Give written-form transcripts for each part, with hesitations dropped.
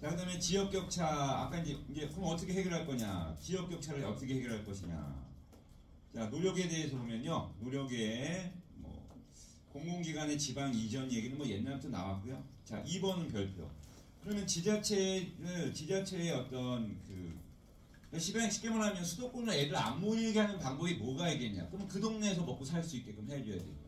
자, 그 다음에 지역격차. 아까 이제 그럼 어떻게 해결할 거냐. 지역격차를 어떻게 해결할 것이냐. 자, 노력에 대해서 보면요. 노력에, 뭐, 공공기관의 지방 이전 얘기는 뭐 옛날부터 나왔고요. 자, 2번은 별표. 그러면 지자체의 어떤 쉽게 말하면 수도권으로 애들 안 모이게 하는 방법이 뭐가 있겠냐. 그럼 그 동네에서 먹고 살 수 있게끔 해줘야 되고.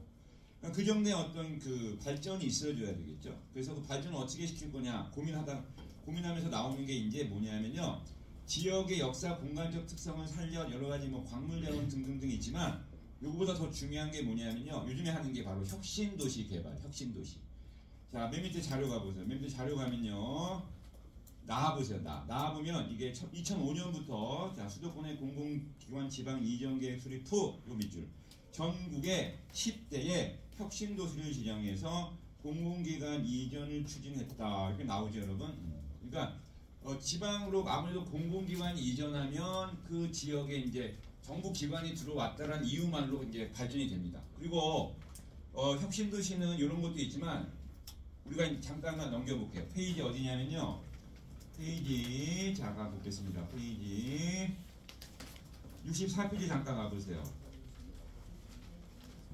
그 정도의 어떤 발전이 있어줘야 되겠죠. 그래서 그 발전을 어떻게 시킬 거냐 고민하면서 나오는 게 이제 뭐냐면요. 지역의 역사 공간적 특성을 살려 여러 가지 뭐 광물자원 등등등 있지만 요거보다 더 중요한 게 뭐냐면요. 요즘에 하는 게 바로 혁신도시 개발, 혁신도시. 자, 맨 밑에 자료 가보세요. 맨 밑에 자료 가면요. 나와보세요. 나와보면 이게 2005년부터 자, 수도권의 공공기관 지방 이전 계획 수립 후 요 밑줄. 전국의 10대의 혁신도시를 지정해서 공공기관 이전을 추진했다. 이렇게 나오죠, 여러분. 그러니까 지방으로 아무래도 공공기관이 이전하면 그 지역에 이제 정부 기관이 들어왔다라는 이유만으로 이제 발전이 됩니다. 그리고 혁신도시는 이런 것도 있지만 우리가 잠깐만 넘겨볼게요. 페이지 어디냐면요. 페이지 자 가보겠습니다. 페이지 64페이지 잠깐 가보세요.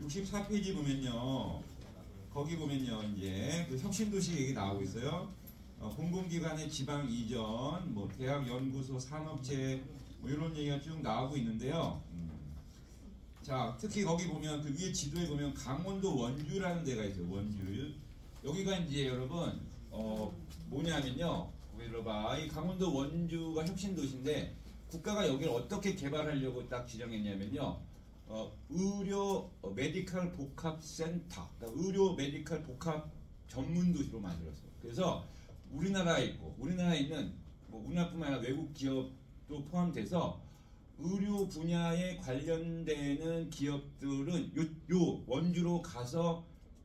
64페이지 보면요. 거기 보면요. 이제 그 혁신도시 얘기 나오고 있어요. 공공기관의 지방 이전, 뭐 대학, 연구소, 산업체 뭐 이런 얘기가 쭉 나오고 있는데요. 자, 특히 거기 보면 그 위에 지도에 보면 강원도 원주라는 데가 있어요. 원주. 여기가 이제 여러분 뭐냐면요. 들어봐. 이 강원도 원주가 혁신도시인데 국가가 여기를 어떻게 개발하려고 딱 지정했냐면요. 의료 메디컬 복합센터, 그러니까 의료 메디컬 복합 전문 도시로 만들었어요. 그래서 우리나라에 있는 뭐 우리나라뿐만 아니라 외국 기업도 포함돼서 의료 분야에 관련되는 기업들은 요 원주로 가서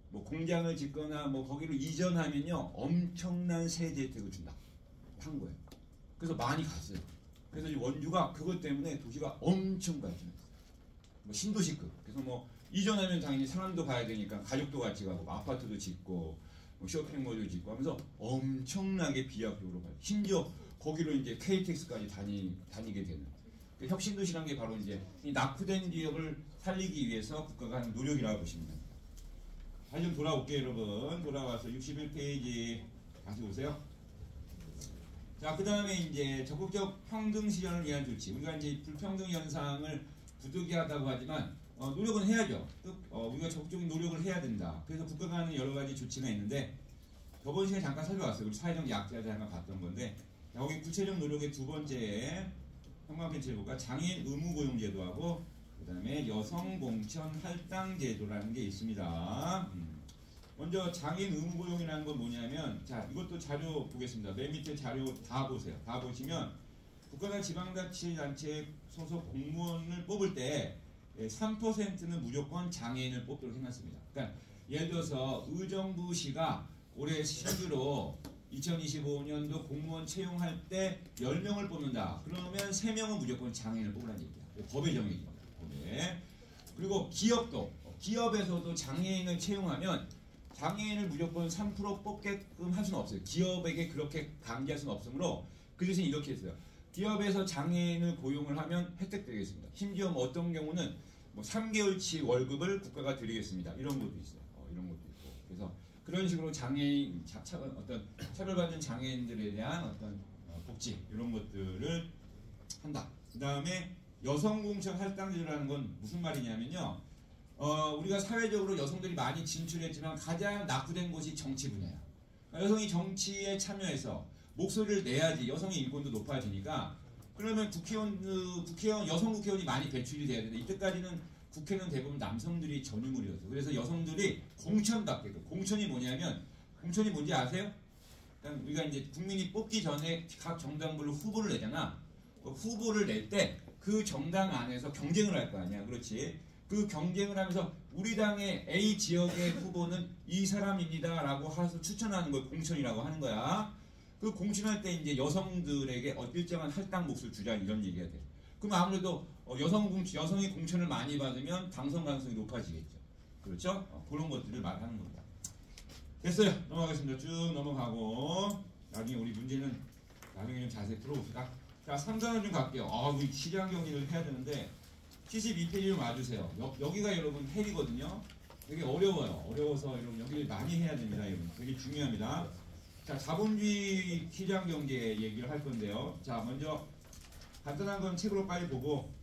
뭐 공장을 짓거나 뭐 거기로 이전하면요 엄청난 세제 혜택을 준다 한 거예요. 그래서 많이 갔어요. 그래서 이 원주가 그것 때문에 도시가 엄청 발전했어요. 뭐 신도시급. 그래서 뭐 이전하면 당연히 사람도 가야 되니까 가족도 같이 가고 아파트도 짓고 뭐 쇼핑몰도 짓고 하면서 엄청나게 비약적으로 가요. 심지어 거기로 이제 KTX까지 다니게 되는. 그 혁신도시라는 게 바로 이제 이 낙후된 지역을 살리기 위해서 국가가 하는 노력이라고 보시면 됩니다. 다시 좀 돌아올게요, 여러분. 돌아와서 61페이지 다시 보세요. 자, 그 다음에 이제 적극적 평등 실현을 위한 조치. 우리가 이제 불평등 현상을 부득이하다고 하지만 노력은 해야죠. 우리가 적극적인 노력을 해야 된다. 그래서 국가가 하는 여러 가지 조치가 있는데 저번 시간에 잠깐 살펴봤어요. 우리 사회적 약자들 잠깐 봤던 건데 여기 구체적 노력의 두 번째 형광펜치를 볼까? 장애인 의무고용제도하고 그 다음에 여성공천 할당제도라는 게 있습니다. 먼저 장애인 의무고용이라는 건 뭐냐면 자 이것도 자료 보겠습니다. 맨 밑에 자료 다 보세요. 다 보시면 국가나 지방자치단체 소속 공무원을 뽑을 때 3%는 무조건 장애인을 뽑도록 해놨습니다. 그러니까 예를 들어서 의정부시가 올해 신규로 2025년도 공무원 채용할 때 10명을 뽑는다. 그러면 3명은 무조건 장애인을 뽑으라는 얘기야. 법에 정해집니다. 법에. 그리고 기업에서도 장애인을 채용하면 장애인을 무조건 3% 뽑게끔 할 수는 없어요. 기업에게 그렇게 강제할 수는 없으므로 그 대신 이렇게 했어요. 기업에서 장애인을 고용을 하면 혜택 드리겠습니다. 심지어 뭐 어떤 경우는 뭐 3개월치 월급을 국가가 드리겠습니다. 이런 것도 있어요. 이런 것도 있고. 그래서 그런 식으로 장애인, 어떤 차별받는 장애인들에 대한 어떤 복지 이런 것들을 한다. 그 다음에 여성공천 할당제도라는 건 무슨 말이냐면요. 우리가 사회적으로 여성들이 많이 진출했지만 가장 낙후된 곳이 정치 분야야. 그러니까 여성이 정치에 참여해서 목소리를 내야지 여성의 인권도 높아지니까 그러면 여성 국회의원이 많이 배출이 돼야 되는데 이때까지는 국회는 대부분 남성들이 전유물이었어요. 그래서 여성들이 공천받게끔. 공천이 뭐냐면 공천이 뭔지 아세요? 그러니까 우리가 이제 국민이 뽑기 전에 각 정당별로 후보를 내잖아. 후보를 낼 때 그 정당 안에서 경쟁을 할 거 아니야. 그렇지? 그 경쟁을 하면서 우리 당의 A 지역의 후보는 이 사람입니다 라고 해서 추천하는 걸 공천이라고 하는 거야. 그 공천할 때 이제 여성들에게 일정한 할당 몫을 주자 이런 얘기가 돼. 그럼 아무래도 여성이 공천을 많이 받으면 당선 가능성이 높아지겠죠. 그렇죠? 그런 것들을 말하는 겁니다. 됐어요. 넘어가겠습니다. 쭉 넘어가고 나중에 우리 문제는 들어봅시다. 자, 3단원 좀 갈게요. 우리 시장 경리를 해야 되는데 72페이지로 와주세요. 여기가 여러분 헬이거든요. 되게 어려워요. 어려워서 여러분 여기를 많이 해야 됩니다. 여러분 되게 중요합니다. 자, 자본주의 시장 경제 얘기를 할 건데요. 자, 먼저 간단한 건 책으로 빨리 보고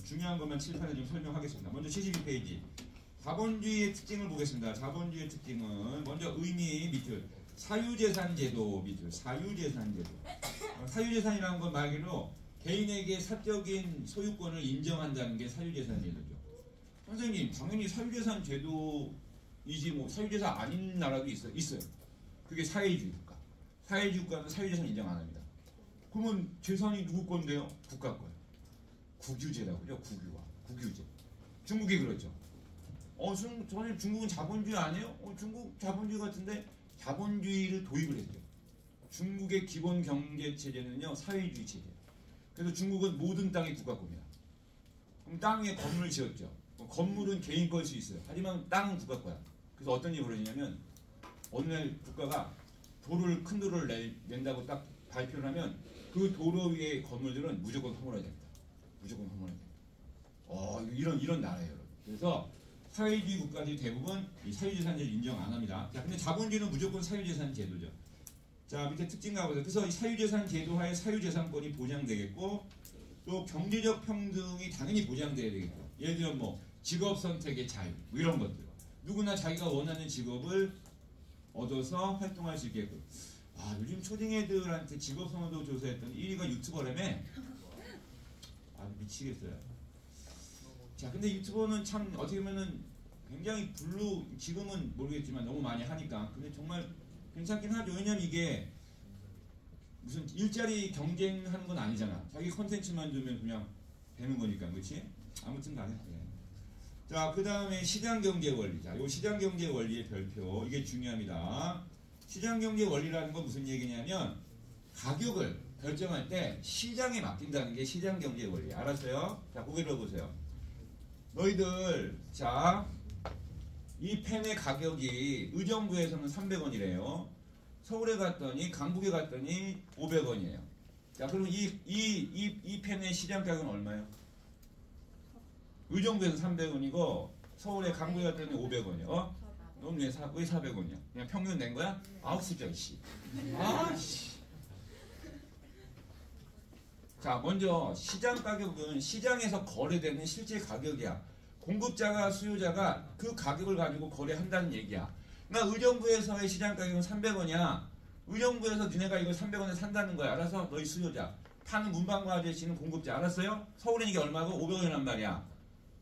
중요한 것만 칠판에 좀 설명하겠습니다. 먼저 72페이지. 자본주의의 특징을 보겠습니다. 자본주의의 특징은 먼저 의미 밑줄 사유재산 제도 밑줄 사유재산 제도. 사유재산이라는 건 말 그대로 개인에게 사적인 소유권을 인정한다는 게 사유재산 제도죠. 선생님, 당연히 사유재산 제도이지 뭐 사유재산 아닌 나라도 있어요. 그게 사회주의 국가. 사회주의 국가는 사유재산 인정 안 합니다. 그러면 재산이 누구 건데요? 국가 거예요. 국유제라고 그죠? 국유제. 중국이 그렇죠. 저는 중국은 자본주의 아니에요? 중국 자본주의 같은데 자본주의를 도입을 했죠. 중국의 기본 경제 체제는요 사회주의 체제. 그래서 중국은 모든 땅이 국가 겁니다. 그럼 땅에 건물을 지었죠. 건물은 개인 거일 수 있어요. 하지만 땅은 국가 거야. 그래서 어떤 일이 벌어지냐면 어느 날 국가가 큰 도로를 낸다고 딱 발표를 하면 그 도로 위의 건물들은 무조건 허물어야 됩니다. 무조건 허물어야 됩니다. 이런 나라예요. 그래서 사회주의 국가들이 대부분 이 사유재산제를 인정 안 합니다. 자, 근데 자본주의는 무조건 사유재산 제도죠. 자, 밑에 특징 가보세요. 그래서 이 사유재산 제도하에 사유재산권이 보장되겠고 또 경제적 평등이 당연히 보장돼야 되겠고 예를 들어 뭐 직업 선택의 자유 뭐 이런 것들 누구나 자기가 원하는 직업을 얻어서 활동할 수 있게끔. 요즘 초딩애들한테 직업 선호도 조사했더니 1위가 유튜버라며. 미치겠어요. 자, 근데 유튜버는 참 어떻게 보면은 굉장히 지금은 모르겠지만 너무 많이 하니까 근데 정말 괜찮긴 하죠. 왜냐면 이게 무슨 일자리 경쟁하는 건 아니잖아. 자기 컨텐츠만 주면 그냥 되는 거니까, 그렇지? 아무튼 간에. 자, 그 다음에 시장경제 원리. 자, 요 시장경제 원리의 별표 이게 중요합니다. 시장경제 원리라는 건 무슨 얘기냐면 가격을 결정할 때 시장에 맡긴다는 게 시장경제 원리. 알았어요? 자, 고개 들어보세요. 너희들, 자, 이 펜의 가격이 의정부에서는 300원이래요. 서울에 갔더니, 강북에 갔더니 500원이에요. 자, 그럼 이 펜의 시장 가격은 얼마예요? 의정부에서 300원이고, 서울에 강북에 갔더니 500원이에요. 넌 왜 400원이야? 그냥 평균 낸 거야? 숫자, 씨. 씨. 자, 먼저 시장 가격은 시장에서 거래되는 실제 가격이야. 공급자가 수요자가 그 가격을 가지고 거래한다는 얘기야. 그러니까 의정부에서의 시장 가격은 300원이야. 의정부에서 니네가 이걸 300원에 산다는 거야. 알아서 너희 수요자. 파는 문방구 아저씨는 공급자. 알았어요? 서울에 이게 얼마고? 500원이란 말이야.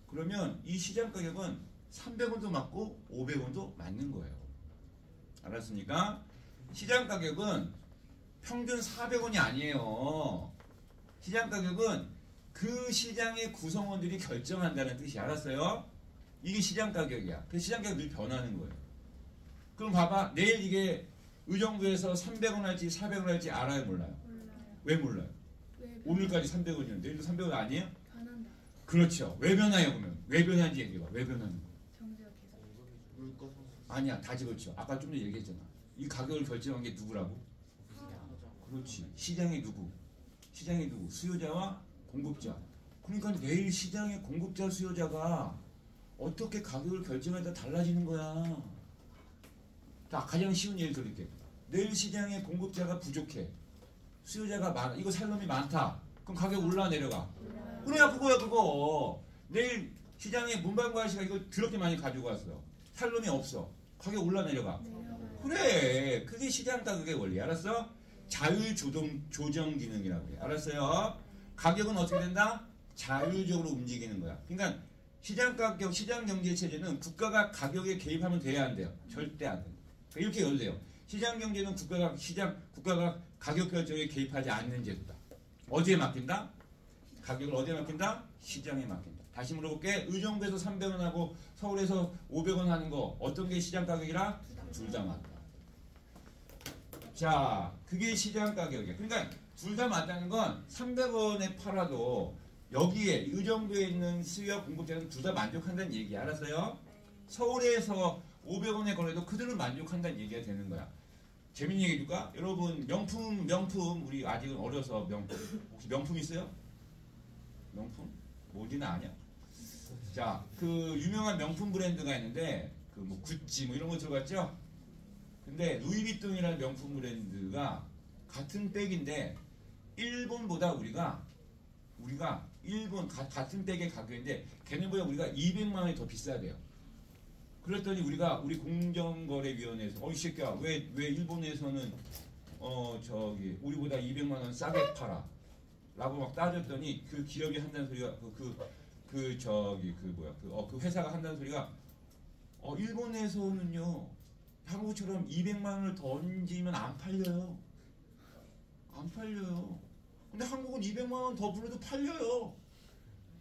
그러면 이 시장 가격은 300원도 맞고 500원도 맞는 거예요. 알았습니까? 시장 가격은 평균 400원이 아니에요. 시장 가격은 그 시장의 구성원들이 결정한다는 뜻이. 알았어요? 이게 시장 가격이야. 그 시장 가격이 늘 변하는 거예요. 그럼 봐봐. 내일 이게 의정부에서 300원 할지 400원 할지 알아요? 몰라요? 몰라요. 왜 몰라요? 오늘까지 300원이었는데 내일도 300원 아니에요? 변한다. 그렇죠. 왜 변해요 그러면? 왜 변하는지 얘기해봐. 왜 변하는 거야? 경제가 계속. 아니야. 다 집었죠. 아까 좀 전에 얘기했잖아. 이 가격을 결정한 게 누구라고? 그렇지. 시장의 누구? 시장의 누구? 수요자와 공급자. 그러니까 내일 시장의 공급자 수요자가 어떻게 가격을 결정하다 달라지는 거야. 자, 가장 쉬운 예를 들을게. 내일 시장의 공급자가 부족해. 수요자가 많아. 이거 살 놈이 많다. 그럼 가격 올라 내려가. 그래야 그거야 그거. 내일 시장에 문방구 아저씨가 이거 더럽게 많이 가지고 왔어요. 살 놈이 없어. 가격 올라 내려가. 그래. 그게 시장 가격의 원리. 알았어? 자율조정 기능이라고 해. 알았어요? 가격은 어떻게 된다? 자율적으로 움직이는 거야. 그러니까 시장 가격, 시장 경제 체제는 국가가 가격에 개입하면 돼야 안 돼요. 절대 안 돼요. 이렇게 열어도 돼요. 시장 경제는 국가가 가격 결정에 개입하지 않는 제도다. 어디에 맡긴다? 가격을 어디에 맡긴다? 시장에 맡긴다. 다시 물어볼게. 의정부에서 300원하고 서울에서 500원 하는 거 어떤 게 시장 가격이라? 둘 다 맞다. 자, 그게 시장 가격이야. 그러니까 둘 다 맞다는 건 300원에 팔아도 여기에 의정부에 있는 수요와 공급자는 둘 다 만족한다는 얘기. 알았어요? 서울에서 500원에 거래도 그들은 만족한다는 얘기가 되는 거야. 재밌는 얘기 해줄까? 여러분 명품 우리 아직은 어려서 명품 혹시 명품 있어요? 명품? 뭐지는 아냐? 자, 그 유명한 명품 브랜드가 있는데 그 뭐 구찌 뭐 이런 거 들어갔죠? 근데 루이비통이라는 명품 브랜드가 같은 백인데 일본보다 우리가 일본 같은 백의 가격인데 걔네보다 우리가 200만 원이 더 비싸대요. 그랬더니 우리 공정거래위원회에서 이 새끼야 왜 일본에서는 우리보다 200만 원 싸게 팔아 라고 막 따졌더니 그 기업이 한다는 소리가 그 회사가 한다는 소리가 일본에서는요 한국처럼 200만 원을 더 얹으면 안 팔려요. 근데 한국은 200만 원 더 불러도 팔려요.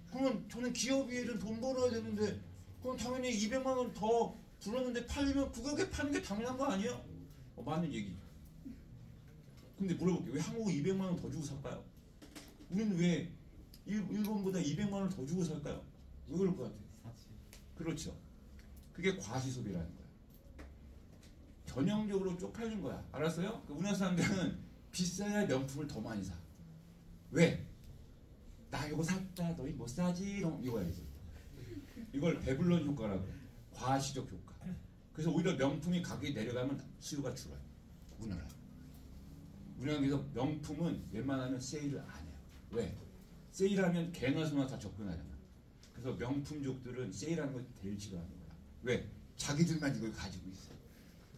그러면 저는 기업이 돈 벌어야 되는데 그럼 당연히 200만 원 더 불렀는데 팔리면 그 가격에 파는 게 당연한 거 아니에요? 맞는 얘기죠. 근데 물어볼게요. 왜 한국은 200만 원 더 주고 살까요? 우리는 왜 일본보다 200만 원 더 주고 살까요? 왜 그럴 것 같아요? 그렇죠. 그게 과시소비라는 거야. 전형적으로 쪽팔린 거야. 알았어요? 우리나라 사람들은 비싸야 명품을 더 많이 사. 왜? 나 이거 샀다. 너희 뭐 싸지? 이거야지. 이걸 배불런 효과라고 해. 과시적 효과. 그래서 오히려 명품이 가격이 내려가면 수요가 줄어요. 우리나라에서 명품은 웬만하면 세일을 안 해요. 왜? 세일하면 개나 소나 다 접근하잖아. 그래서 명품족들은 세일하는 걸 제일 싫어하는 거야. 왜? 자기들만 이걸 가지고 있어.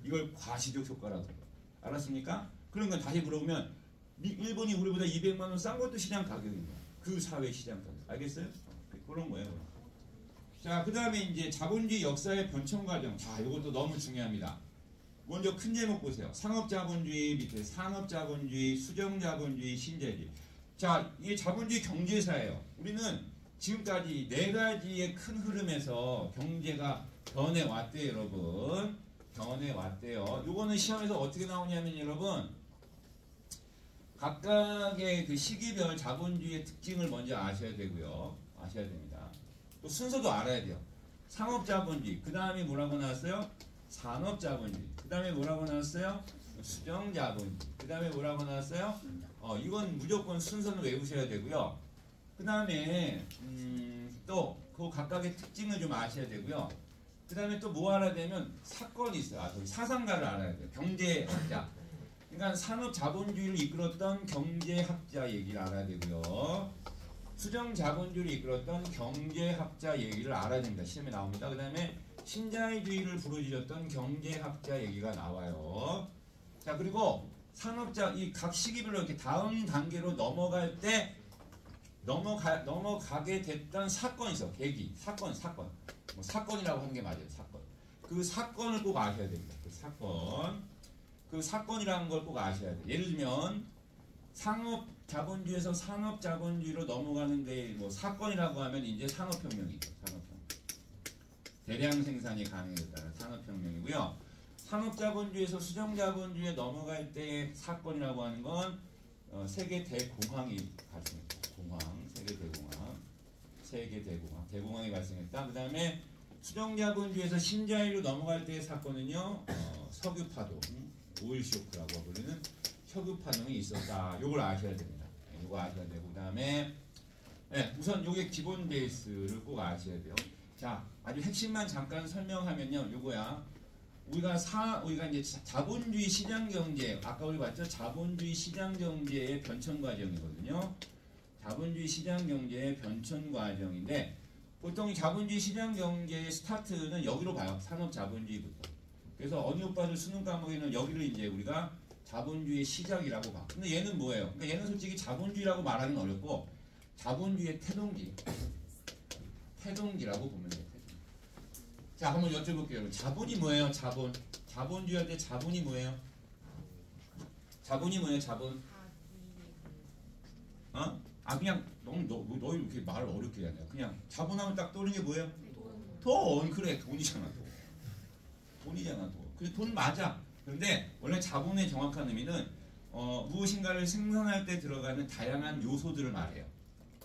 이걸 과시적 효과라고 해요. 알았습니까? 그런 건 다시 물어보면 일본이 우리보다 200만 원 싼 것도 시장 가격인 거야. 그 사회 시장 가격. 알겠어요? 그런 거예요. 자, 그 다음에 이제 자본주의 역사의 변천 과정. 자, 이것도 너무 중요합니다. 먼저 큰 제목 보세요. 상업자본주의 밑에 산업자본주의, 수정자본주의, 신자유주의. 자, 이게 자본주의 경제사예요. 우리는 지금까지 네 가지의 큰 흐름에서 경제가 변해왔대요, 여러분. 변해왔대요. 요거는 시험에서 어떻게 나오냐면 여러분, 각각의 그 시기별 자본주의의 특징을 먼저 아셔야 되고요. 아셔야 됩니다. 또 순서도 알아야 돼요. 상업자본주의, 그 다음에 뭐라고 나왔어요? 산업자본주의, 그 다음에 뭐라고 나왔어요? 수정자본주의, 그 다음에 뭐라고 나왔어요? 이건 무조건 순서는 외우셔야 되고요. 그 다음에 또 그 각각의 특징을 좀 아셔야 되고요. 그 다음에 또 뭐 알아야 되면 사건이 있어요. 저기 사상가를 알아야 돼요. 경제학자. 그러니까 산업자본주의를 이끌었던 경제학자 얘기를 알아야 되고요. 수정자본주의를 이끌었던 경제학자 얘기를 알아야 됩니다. 시험에 나옵니다. 그 다음에 신자유주의를 부르짖었던 경제학자 얘기가 나와요. 자, 그리고 산업자 이 각 시기별로 이렇게 다음 단계로 넘어갈 때 넘어가게 됐던 사건이 있어. 계기, 사건. 뭐 사건이라고 하는 게 맞아요. 사건. 그 사건을 꼭 아셔야 됩니다. 그 사건이라는 걸 꼭 아셔야 돼요. 예를 들면 상업자본주의에서 산업자본주의로 넘어가는데 뭐 사건이라고 하면 이제 산업혁명이죠. 산업혁명. 대량 생산이 가능해졌다는 산업혁명이고요. 산업자본주의에서 수정자본주의에 넘어갈 때 사건이라고 하는 건 세계 대공황이 발생했다. 세계 대공황이 발생했다. 그 다음에 수정자본주의에서 신자유로 넘어갈 때의 사건은요, 석유파동, 오일쇼크라고 부르는 석유파동이 있었다. 요걸 아셔야 됩니다. 요거 아셔야 되고, 그 다음에 우선 요게 기본 베이스를 꼭 아셔야 돼요. 자, 아주 핵심만 잠깐 설명하면요, 요거야. 우리가 이제 자본주의 시장 경제, 아까 우리 봤죠? 자본주의 시장 경제의 변천 과정이거든요. 자본주의 시장 경제의 변천 과정인데, 보통 자본주의 시장 경제의 스타트는 여기로 봐요. 산업 자본주의부터. 그래서 어느 오빠들 수능 과목에는 여기를 이제 우리가 자본주의의 시작이라고 봐. 근데 얘는 뭐예요? 그러니까 얘는 솔직히 자본주의라고 말하기는 어렵고 자본주의의 태동기라고 보면 돼요. 자, 한번 여쭤볼게요. 자본이 뭐예요? 자본주의 할 때 자본이 뭐예요? 자본이 뭐예요? 자본? 그냥 너 이렇게 말을 어렵게 하냐. 그냥 자본하면 딱 떠오르는 게 뭐예요? 돈. 그래, 돈이잖아. 돈이잖아. 그래, 돈 맞아. 그런데 원래 자본의 정확한 의미는 무엇인가를 생산할 때 들어가는 다양한 요소들을 말해요.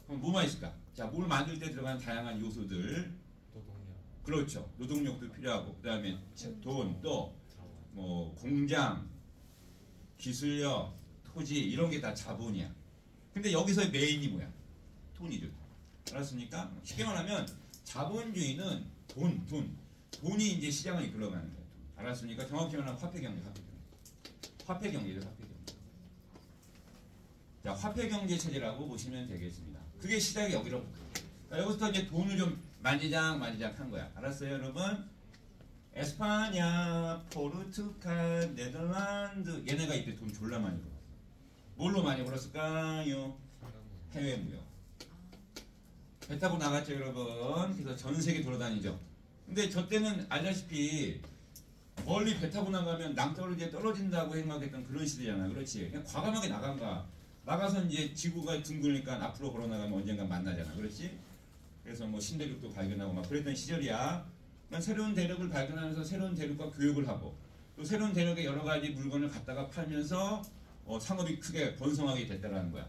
그럼 뭐만 있을까? 자, 뭘 만들 때 들어가는 다양한 요소들. 노동력. 그렇죠. 노동력도 필요하고, 그 다음에 돈, 또 뭐 공장, 기술력, 토지 이런 게 다 자본이야. 근데 여기서의 메인이 뭐야? 돈이죠. 알았습니까? 쉽게 말하면 자본주의는 돈이 이제 시장을 이끌어가는 거예요. 알았습니까? 정확히 말하면 화폐경제죠, 화폐경제. 자, 화폐경제 체제라고 보시면 되겠습니다. 그게 시작이 여기로. 자, 여기부터 이제 돈을 좀 만지작 한 거야. 알았어요, 여러분? 에스파냐, 포르투갈, 네덜란드 얘네가 이때 돈 졸라 많이 벌었어. 뭘로 많이 벌었을까요? 해외 무역. 배 타고 나갔죠, 여러분. 그래서 전 세계 돌아다니죠. 근데 저 때는 알다시피 멀리 배 타고 나가면 낭떠러지에 떨어진다고 생각했던 그런 시대잖아. 그렇지? 그냥 과감하게 나간 거야. 나가서 이제 지구가 둥글니까 앞으로 걸어나가면 언젠가 만나잖아. 그렇지? 그래서 뭐 신대륙도 발견하고 막 그랬던 시절이야. 새로운 대륙을 발견하면서 새로운 대륙과 교육을 하고 또 새로운 대륙에 여러 가지 물건을 갖다가 팔면서 상업이 크게 번성하게 됐다라는 거야.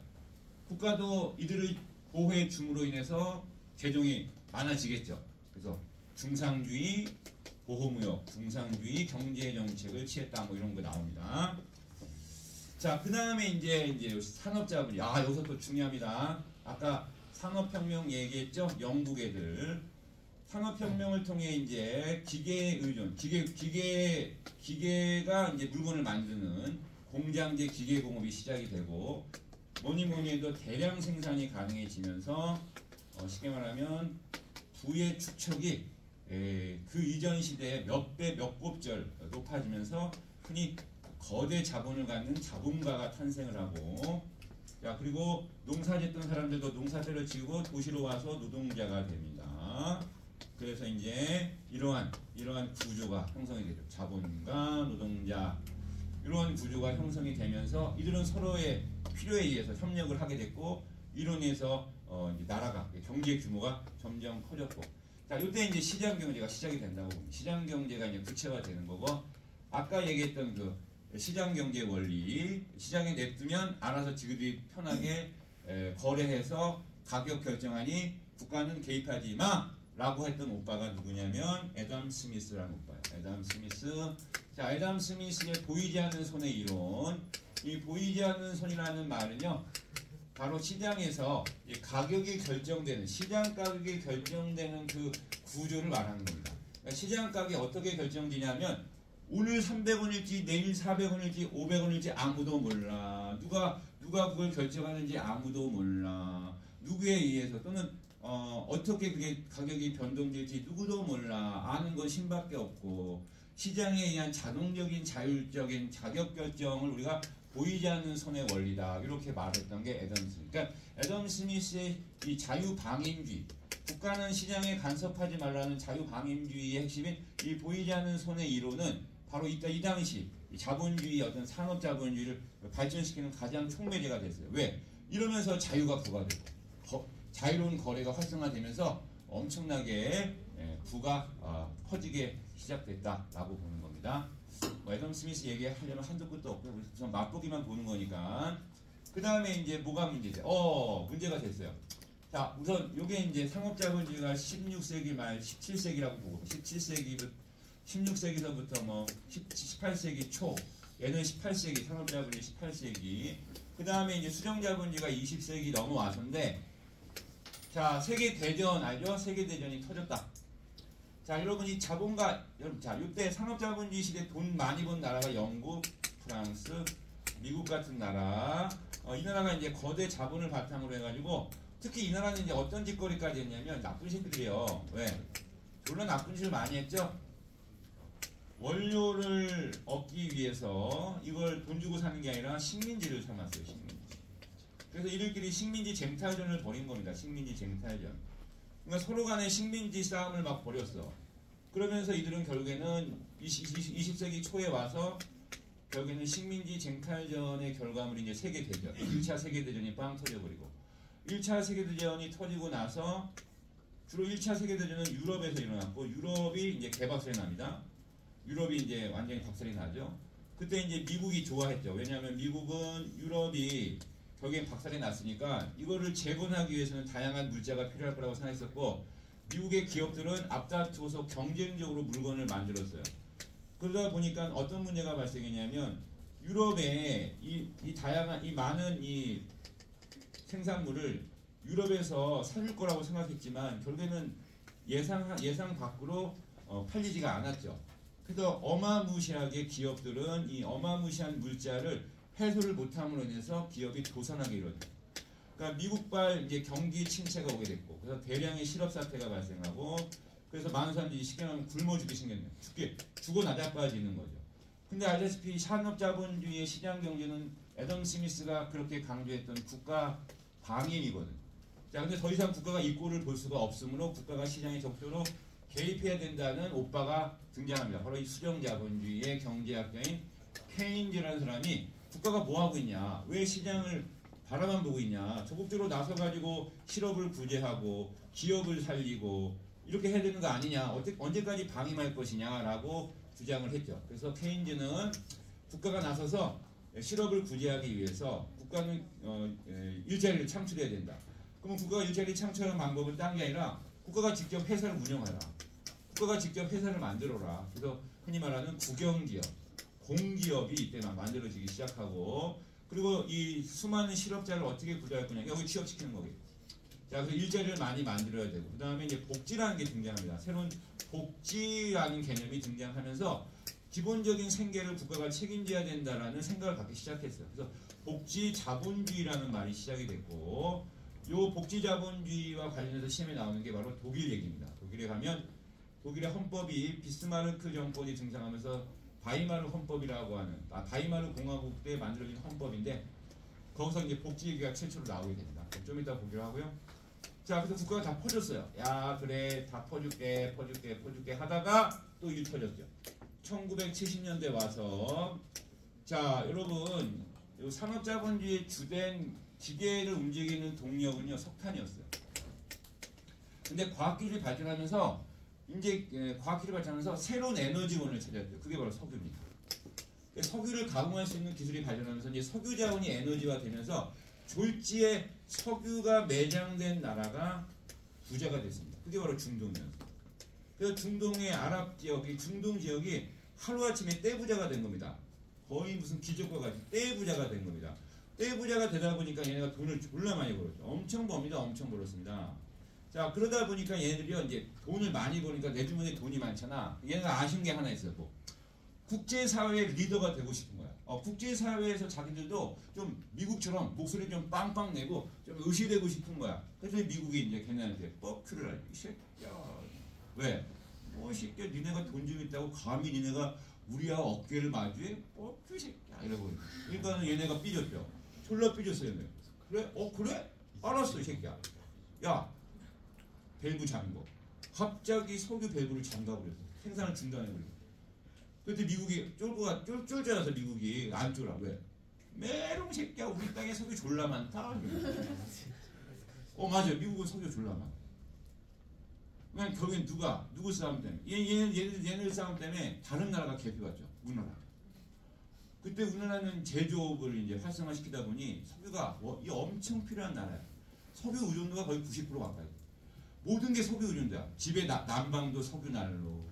국가도 이들의 보호해 줌으로 인해서 재정이 많아지겠죠. 그래서 중상주의, 보호무역, 중상주의 경제 정책을 취했다 뭐 이런 거 나옵니다. 자, 그 다음에 이제 산업자분이 여기서 또 중요합니다. 아까 산업혁명 얘기했죠. 영국 애들 산업혁명을 통해 이제 기계 의존, 기계가 이제 물건을 만드는 공장제 기계공업이 시작이 되고 뭐니 해도 대량 생산이 가능해지면서 쉽게 말하면 부의 축척이 그 이전 시대에 몇 배, 몇 곱절 높아지면서 흔히 거대 자본을 갖는 자본가가 탄생을 하고 자 그리고 농사 짓던 사람들도 농사대로 지고 도시로 와서 노동자가 됩니다. 그래서 이제 이러한 구조가 형성이 되죠. 자본가, 노동자 이러한 구조가 형성이 되면서 이들은 서로의 필요에 의해서 협력을 하게 됐고 이로 인해서 이제 나라가 경제 규모가 점점 커졌고 자 이때 이제 시장 경제가 시작이 된다고 봅니다. 시장 경제가 이제 구체화 되는 거고 아까 얘기했던 그 시장 경제 원리 시장에 냅두면 알아서 지그들이 편하게 거래해서 가격 결정하니 국가는 개입하지 마 라고 했던 오빠가 누구냐면 애덤 스미스라는 오빠예요. 애덤 스미스. 자, 애덤 스미스의 보이지 않는 손의 이론. 이 보이지 않는 손이라는 말은요. 바로 시장에서 가격이 결정되는 시장 가격이 결정되는 그 구조를 말하는 겁니다. 그러니까 시장 가격이 어떻게 결정되냐면 오늘 300원일지 내일 400원일지 500원일지 아무도 몰라. 누가 그걸 결정하는지 아무도 몰라. 누구에 의해서 또는 어떻게 그게 가격이 변동될지 누구도 몰라. 아는 건 신밖에 없고 시장에 의한 자동적인 자율적인 자격 결정을 우리가 보이지 않는 손의 원리다. 이렇게 말했던 게 애덤 스미스. 그러니까 애덤 스미스의 이 자유방임주의 국가는 시장에 간섭하지 말라는 자유방임주의의 핵심인 이 보이지 않는 손의 이론은 바로 이 당시 자본주의 어떤 산업자본주의를 발전시키는 가장 촉매제가 됐어요. 왜? 이러면서 자유가 부과되고 자유로운 거래가 활성화되면서 엄청나게 부가 커지게 시작됐다라고 보는 겁니다. 애덤 스미스 얘기하려면 한도 끝도 없고 우선 맛보기만 보는 거니까 그 다음에 이제 뭐가 문제죠? 문제가 됐어요. 자 우선 이게 이제 상업자본주의가 16세기 말 17세기라고 보고 16세기서부터 뭐 18세기 초 얘는 18세기 상업자본주의 18세기 그 다음에 이제 수령자본주의가 20세기 넘어와서인데 자, 세계대전 알죠? 세계대전이 터졌다. 자, 여러분 이 자본가 여러분 자, 이때 상업자본주의 시대 돈 많이 번 나라가 영국, 프랑스, 미국 같은 나라. 이 나라가 이제 거대 자본을 바탕으로 해가지고 특히 이 나라는 이제 어떤 짓거리까지 했냐면 나쁜 새끼들이에요. 왜? 물론 나쁜 짓을 많이 했죠. 원료를 얻기 위해서 이걸 돈 주고 사는 게 아니라 식민지를 삼았어요. 식민지. 그래서 이들끼리 식민지 쟁탈전을 벌인 겁니다. 식민지 쟁탈전. 그러니까 서로 간에 식민지 싸움을 막 벌였어. 그러면서 이들은 결국에는 20세기 초에 와서 결국에는 식민지 쟁탈전의 결과물이 이제 세계대전. 1차 세계대전이 빵 터져버리고 1차 세계대전이 터지고 나서 주로 1차 세계대전은 유럽에서 일어났고 유럽이 이제 개박살이 납니다. 유럽이 이제 완전히 박살이 나죠. 그때 이제 미국이 좋아했죠. 왜냐하면 미국은 유럽이 결국엔 박살이 났으니까 이거를 재건하기 위해서는 다양한 물자가 필요할 거라고 생각했었고 미국의 기업들은 앞다투어서 경쟁적으로 물건을 만들었어요. 그러다 보니까 어떤 문제가 발생했냐면 유럽에 이 다양한 이 많은 이 생산물을 유럽에서 사줄 거라고 생각했지만 결국에는 예상 밖으로 팔리지가 않았죠. 그래서 어마무시하게 기업들은 이 어마무시한 물자를 해소를 못함으로 인해서 기업이 도산하게 이루어졌죠. 그러니까 미국발 이제 경기 침체가 오게 됐고, 그래서 대량의 실업 사태가 발생하고, 그래서 많은 사람들이 쉽게 말하면 굶어 죽게 생겼네요. 죽어 나자빠지는 거죠. 근데 알다시피 산업자본주의의 시장 경제는 애덤 스미스가 그렇게 강조했던 국가 방임이거든. 자, 근데 더 이상 국가가 이 꼴을 볼 수가 없으므로 국가가 시장에 적극적으로 개입해야 된다는 오빠가 등장합니다. 바로 이 수령자본주의의 경제학자인 케인즈라는 사람이 국가가 뭐 하고 있냐, 왜 시장을 바라만 보고 있냐, 적극적으로 나서가지고 실업을 구제하고 기업을 살리고 이렇게 해야 되는 거 아니냐, 언제까지 방임할 것이냐라고 주장을 했죠. 그래서 케인즈는 국가가 나서서 실업을 구제하기 위해서 국가는 일자리를 창출해야 된다. 그러면 국가가 일자리 창출하는 방법은 딴 게 아니라 국가가 직접 회사를 운영하라. 국가가 직접 회사를 만들어라. 그래서 흔히 말하는 국영기업, 공기업이 이때만 만들어지기 시작하고, 그리고 이 수많은 실업자를 어떻게 구제할 거냐, 여기 취업시키는 거겠죠. 자, 그래서 일자리를 많이 만들어야 되고, 그 다음에 이제 복지라는 게 등장합니다. 새로운 복지라는 개념이 등장하면서 기본적인 생계를 국가가 책임져야 된다라는 생각을 갖기 시작했어요. 그래서 복지 자본주의라는 말이 시작이 됐고, 이 복지 자본주의와 관련해서 시험에 나오는 게 바로 독일 얘기입니다. 독일에 가면 독일의 헌법이 비스마르크 정권이 등장하면서 바이마르 헌법이라고 하는, 바이마르 공화국 때 만들어진 헌법인데, 거기서 이제 복지 얘기가 최초로 나오게 됩니다. 좀 이따 보기로 하고요. 자, 그래서 국가가 다 퍼줬어요. 야, 그래, 다 퍼줄게 하다가 또 일 터졌죠. 1970년대 와서, 자, 여러분, 산업자본주의의 주된 기계를 움직이는 동력은요, 석탄이었어요. 근데 과학기술이 발전하면서 이제 과학기술이 발전하면서 새로운 에너지원을 찾았대요. 그게 바로 석유입니다. 석유를 가공할 수 있는 기술이 발전하면서 이제 석유 자원이 에너지화 되면서 졸지에 석유가 매장된 나라가 부자가 됐습니다. 그게 바로 중동이었어요. 그래서 중동의 아랍 지역이, 중동 지역이 하루아침에 떼부자가 된 겁니다. 거의 무슨 기적과 같이 떼부자가 된 겁니다. 떼부자가 되다 보니까 얘네가 돈을 졸라 많이 벌었죠. 엄청 법니다. 엄청 벌었습니다. 자, 그러다 보니까 얘네들이 이제 돈을 많이 버니까 내 주머니에 돈이 많잖아. 얘네가 아쉬운 게 하나 있어요. 뭐. 국제사회의 리더가 되고 싶은 거야. 국제사회에서 자기들도 좀 미국처럼 목소리 좀 빵빵 내고 좀 의시되고 싶은 거야. 그래서 미국이 이제 걔네한테 뻑큐를 하지. 이 새끼야. 왜? 뭐 새끼야, 니네가 돈 좀 있다고 감히 니네가 우리와 어깨를 마주해? 뻑큐 새끼야. 이러고. 그러니까 얘네가 삐졌죠. 졸라 삐졌어요. 얘네. 그래? 그래? 알았어, 이 새끼야. 야, 밸브 잠궈. 갑자기 석유 밸브를 잠가버렸어. 생산을 중단해버렸어. 그때 미국이 쫄 줄 알아서 미국이 안 쫄아. 왜? 메롱 새끼야, 우리 땅에 석유 졸라 많다. 맞아요. 미국은 석유 졸라 많아. 그냥 결국엔 누구 싸움 때문에? 얘네들 싸움 때문에 다른 나라가 개피받죠. 우리나라. 그때 우리나라는 제조업을 이제 활성화시키다 보니 석유가 이 엄청 필요한 나라야. 석유 의존도가 거의 90% 가까이. 모든 게 석유 의존도야. 집에 난방도 석유 난로,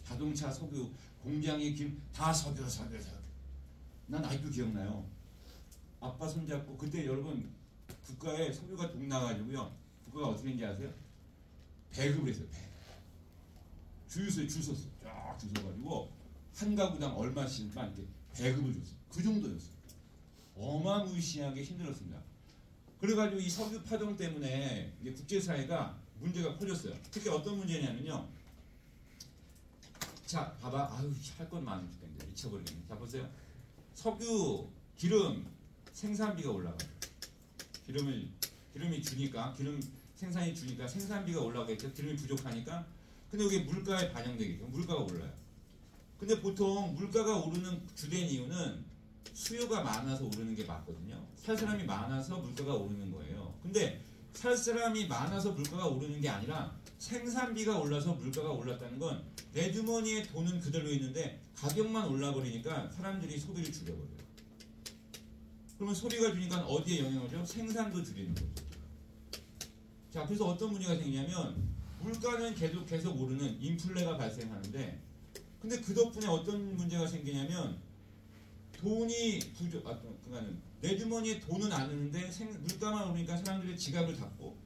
자동차 석유, 공장의 다 석유. 난 아직도 기억나요. 아빠 손잡고 그때 여러분 국가에 석유가 동나가지고요. 국가가 어떻게 했는지 아세요? 배급을 했어요. 줄 섰어요. 쫙 줄 서가지고 한 가구당 얼마씩만 이렇게 배급을 줬어요. 그 정도였어요. 어마무시하게 힘들었습니다. 그래가지고 이 석유 파동 때문에 이제 국제사회가 문제가 커졌어요. 특히 어떤 문제냐면요. 자, 봐봐. 아유, 할 건 많은 죽겠는데 미쳐버리겠네. 자, 보세요. 석유, 기름 생산비가 올라가요. 기름이 주니까, 기름 생산이 주니까 생산비가 올라가겠죠. 기름이 부족하니까. 근데 이게 물가에 반영되겠죠. 물가가 올라요. 근데 보통 물가가 오르는 주된 이유는 수요가 많아서 오르는 게 맞거든요. 살 사람이 많아서 물가가 오르는 거예요. 근데 살 사람이 많아서 물가가 오르는 게 아니라 생산비가 올라서 물가가 올랐다는 건 내 주머니에 돈은 그대로 있는데 가격만 올라버리니까 사람들이 소비를 줄여버려요. 그러면 소비가 주니까 어디에 영향을 줘요? 생산도 줄이는 거죠. 자, 그래서 어떤 문제가 생기냐면 물가는 계속 오르는 인플레가 발생하는데, 근데 그 덕분에 어떤 문제가 생기냐면 돈이 그러니까는 내 주머니에 돈은 안 드는데 물가만 오르니까 사람들이 지갑을 닫고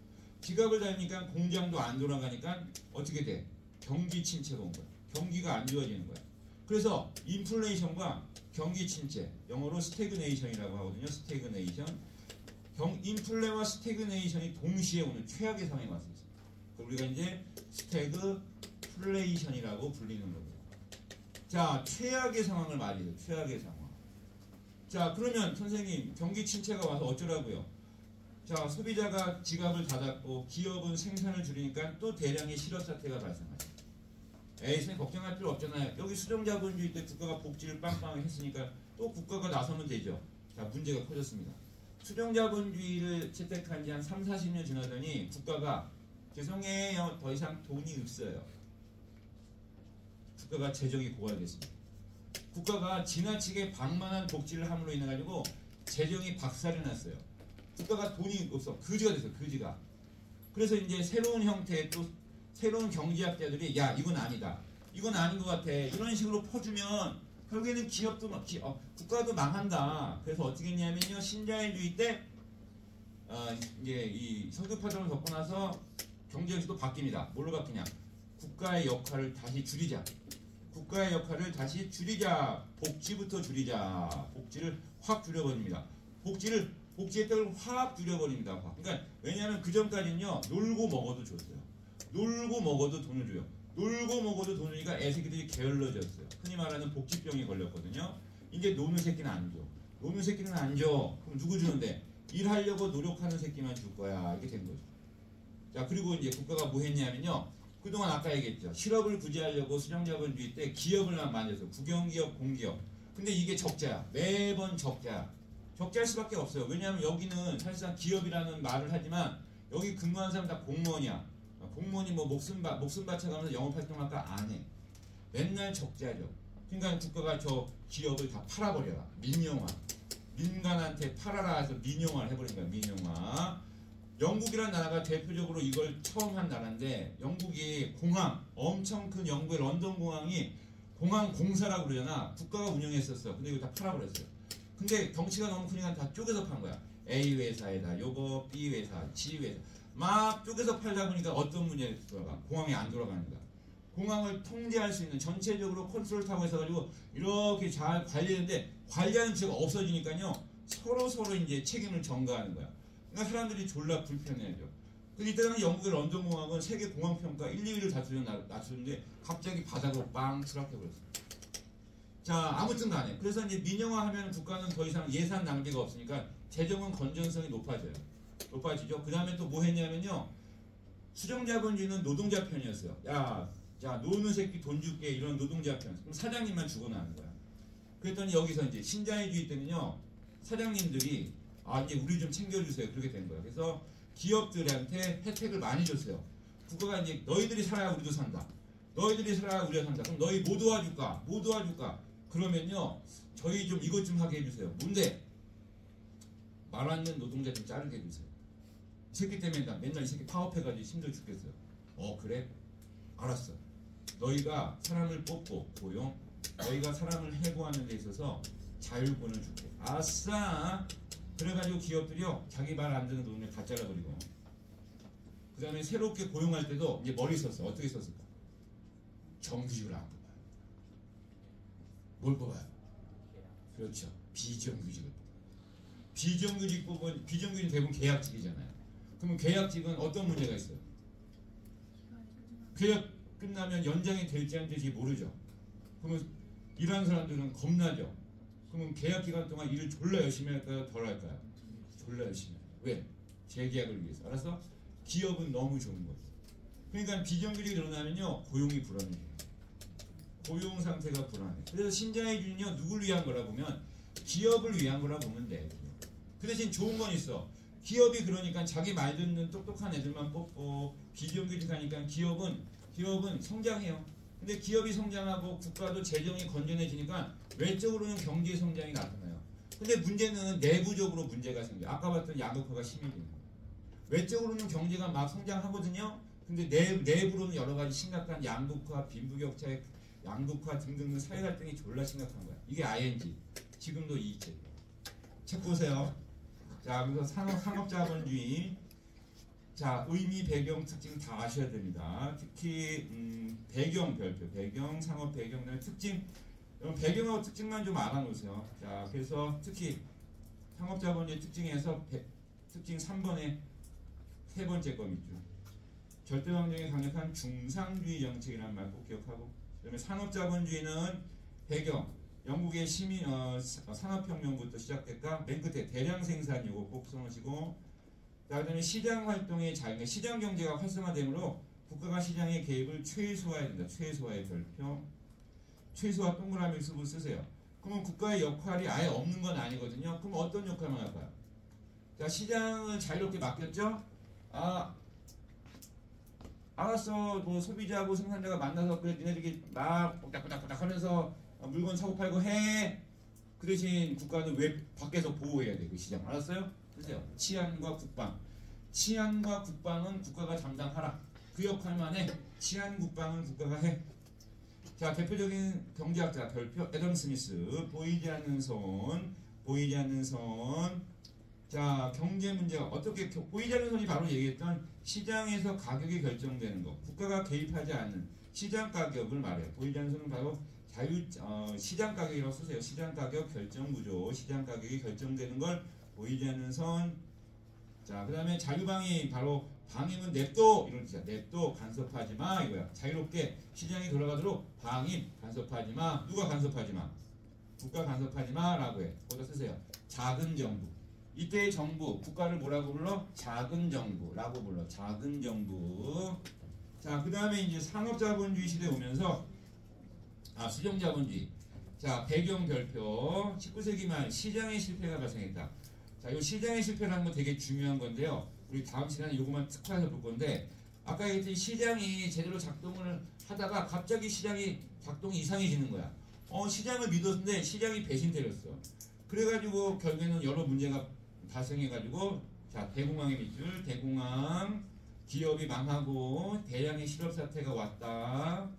지갑을 닫으니까 공장도 안 돌아가니까 어떻게 돼? 경기 침체가 온 거야. 경기가 안 좋아지는 거야. 그래서 인플레이션과 경기 침체, 영어로 스태그네이션이라고 하거든요. 스태그네이션. 인플레와 스태그네이션이 동시에 오는 최악의 상황에 왔을 수 있습니다. 우리가 이제 스태그플레이션이라고 불리는 거고요. 자, 최악의 상황을 말이죠. 최악의 상황. 자, 그러면 선생님 경기 침체가 와서 어쩌라고요? 자, 소비자가 지갑을 닫았고 기업은 생산을 줄이니까 또 대량의 실업 사태가 발생하죠. 에이, 선생님 걱정할 필요 없잖아요. 여기 수정자본주의 때 국가가 복지를 빵빵 했으니까 또 국가가 나서면 되죠. 자, 문제가 커졌습니다. 수정자본주의를 채택한 지 한 3, 40년 지나더니 국가가 죄송해요. 더 이상 돈이 없어요. 국가가 재정이 고갈됐습니다. 국가가 지나치게 방만한 복지를 함으로 인해 가지고 재정이 박살이 났어요. 국가가 돈이 없어. 거지가 됐어요. 거지가. 그래서 이제 새로운 형태의 또 새로운 경제학자들이 야 이건 아니다. 이건 아닌 것 같아. 이런 식으로 퍼주면 결국에는 기업도 국가도 망한다. 그래서 어떻게 했냐면요. 신자유주의 때 이제 이 석유파동을 겪고 나서 경제정책도 바뀝니다. 뭘로 바뀌냐? 국가의 역할을 다시 줄이자. 국가의 역할을 다시 줄이자. 복지부터 줄이자. 복지를 확 줄여버립니다. 복지의 떡을 확 줄여버립니다. 그러니까 왜냐하면 그 전까지는요. 놀고 먹어도 줬어요. 놀고 먹어도 돈을 줘요. 놀고 먹어도 돈을 주니까 애새끼들이 게을러졌어요. 흔히 말하는 복지병이 걸렸거든요. 이제 노는 새끼는 안 줘. 노는 새끼는 안 줘. 그럼 누구 주는데? 일하려고 노력하는 새끼만 줄 거야. 이렇게 된 거죠. 자, 그리고 이제 국가가 뭐 했냐면요. 그동안 아까 얘기했죠. 실업을 구제하려고 수정자본주의 때 기업을 만들었어요. 국영기업, 공기업. 근데 이게 적자야. 매번 적자야. 적자일 수밖에 없어요. 왜냐하면 여기는 사실상 기업이라는 말을 하지만 여기 근무하는 사람 다 공무원이야. 공무원이 뭐 목숨 바쳐가면서 영업활동할까 안 해. 맨날 적자죠. 그러니까 국가가 저 기업을 다 팔아버려라. 민영화. 민간한테 팔아라 해서 민영화를 해버린 거야. 민영화. 영국이라는 나라가 대표적으로 이걸 처음 한 나라인데 영국이 공항, 엄청 큰 영국의 런던 공항이 공항 공사라고 그러잖아. 국가가 운영했었어. 근데 이거 다 팔아버렸어요. 근데 덩치가 너무 크니까 다 쪼개서 판 거야. A 회사에다 요거 B 회사, C 회사 막 쪼개서 팔다 보니까 어떤 문제가 들어가? 공항이 안 돌아가는 거야. 공항을 통제할 수 있는 전체적으로 컨트롤 타워 해서가지고 이렇게 잘 관리하는데 관리하는 지가 없어지니까요. 서로 이제 책임을 전가하는 거야. 그러니까 사람들이 졸라 불편해하죠. 근데 이때는 영국의 런던 공항은 세계 공항 평가 1, 2위를 다투는데 갑자기 바닥으로 빵 추락해버렸어요. 자, 아무튼 간에 그래서 이제 민영화하면 국가는 더 이상 예산 낭비가 없으니까 재정은 건전성이 높아지죠. 그 다음에 또 뭐 했냐면요. 수정자본주의는 노동자 편이었어요. 자, 노는 새끼 돈 줄게 이런 노동자 편. 그럼 사장님만 죽어나는 거야. 그랬더니 여기서 이제 신자유주의 때는요. 사장님들이 이제 우리 좀 챙겨주세요. 그렇게 된 거예요. 그래서 기업들한테 혜택을 많이 줬어요. 국가가 이제 너희들이 살아야 우리도 산다. 너희들이 살아야 우리가 산다. 그럼 너희 뭐 도와줄까? 뭐 도와줄까? 그러면요. 저희 좀 이것 좀 하게 해주세요. 뭔데? 말 않는 노동자 좀 자르게 해주세요. 이 새끼 때문에 나 맨날 이 새끼 파업해가지고 힘들어 죽겠어요. 그래? 알았어. 너희가 사람을 뽑고 고용, 너희가 사람을 해고하는 데 있어서 자율권을 줄게. 아싸! 그래가지고 기업들이요 자기 말 안 듣는 노동자 다 잘라버리고 그 다음에 새롭게 고용할 때도 이제 머리 썼어. 어떻게 썼을까? 정규직을 안 뽑아요. 뭘 뽑아요? 그렇죠. 비정규직을 뽑아요. 비정규직 뽑은 비정규직은 대부분 계약직이잖아요. 그러면 계약직은 어떤 문제가 있어요? 계약 끝나면 연장이 될지 안 될지 모르죠. 그러면 일하는 사람들은 겁나죠. 그러면 계약 기간 동안 일을 졸라 열심히 할까요? 덜 할까요? 졸라 열심히 해요. 왜? 재계약을 위해서. 알았어? 기업은 너무 좋은 거예요. 그러니까 비정규직이 일어나면요. 고용이 불안해져요. 고용 상태가 불안해. 그래서 신자유주의는요. 누굴 위한 거라 보면 기업을 위한 거라 보면 돼. 그 대신 좋은 건 있어. 기업이 그러니까 자기 말 듣는 똑똑한 애들만 뽑고 비정규직 하니까 기업은 성장해요. 근데 기업이 성장하고 국가도 재정이 건전해지니까 외적으로는 경제 성장이 나타나요. 근데 문제는 내부적으로 문제가 생겨요. 아까 봤던 양극화가 심해지는 거예요. 외적으로는 경제가 막 성장하거든요. 근데 내부로는 여러 가지 심각한 양극화, 빈부격차, 양극화 등등 사회 갈등이 졸라 심각한 거야. 이게 ING. 지금도 이익제. 책 보세요. 자, 그래서 상업자본주의. 자, 의미, 배경, 특징 다 아셔야 됩니다. 특히 배경 별표, 배경, 상업 배경의 특징. 여러분 배경하고 특징만 좀 알아놓으세요. 자, 그래서 특히 상업자본주의 특징에서 특징 3번에 세 번째 거 밑줄. 절대방정에 강력한 중상주의 정책이라는 말 꼭 기억하고. 그다음에 산업자본주의는 배경. 영국의 산업혁명부터 시작될까? 맨 끝에 대량 생산 이거 꼭 써놓으시고. 자, 그다음에 시장 활동의 자유, 시장 경제가 활성화되므로 국가가 시장의 개입을 최소화해야 된다. 최소화의 별표. 최소화 동그라미 수를 쓰세요. 그러면 국가의 역할이 아예 없는 건 아니거든요. 그럼 어떤 역할만 할까요? 자, 시장을 자유롭게 맡겼죠? 알았어. 뭐 소비자하고 생산자가 만나서 그래 니네들이 막 꼬닥꼬닥꼬닥 하면서 물건 사고 팔고 해. 그 대신 국가는 왜 밖에서 보호해야 돼? 그 시장. 알았어요? 보세요. 치안과 국방. 치안과 국방은 국가가 담당하라. 그 역할만 해. 치안 국방은 국가가 해. 자, 대표적인 경제학자 별표 애덤 스미스. 보이지 않는 선. 보이지 않는 선. 자, 경제 문제가 어떻게 보이지 않는 선이 바로 얘기했던 시장에서 가격이 결정되는 것. 국가가 개입하지 않는 시장 가격을 말해요. 보이지 않는 선은 바로 시장 가격이라고 쓰세요. 시장 가격 결정 구조. 시장 가격이 결정되는 걸 보이지 않는 선. 자, 그 다음에 자유방위. 바로 방임은 냅둬 이런 뜻이야. 냅둬 간섭하지 마 이거야. 자유롭게 시장이 돌아가도록 방임 간섭하지 마. 누가 간섭하지 마? 국가 간섭하지 마라고 해. 거기다 쓰세요. 작은 정부. 이때의 정부, 국가를 뭐라고 불러? 작은 정부라고 불러. 작은 정부. 자, 그 다음에 이제 상업자본주의 시대에 오면서 수정자본주의. 자, 배경 별표. 19세기 말 시장의 실패가 발생했다. 자, 이 시장의 실패라는 건 되게 중요한 건데요. 우리 다음 시간에 이것만 특화해서 볼 건데, 아까 얘기했듯이 시장이 제대로 작동을 하다가 갑자기 시장이 작동이 이상해지는 거야. 시장을 믿었는데 시장이 배신 때렸어. 그래가지고 결국에는 여러 문제가 발생해가지고, 자, 대공황의 밑줄. 대공황. 기업이 망하고 대량의 실업 사태가 왔다.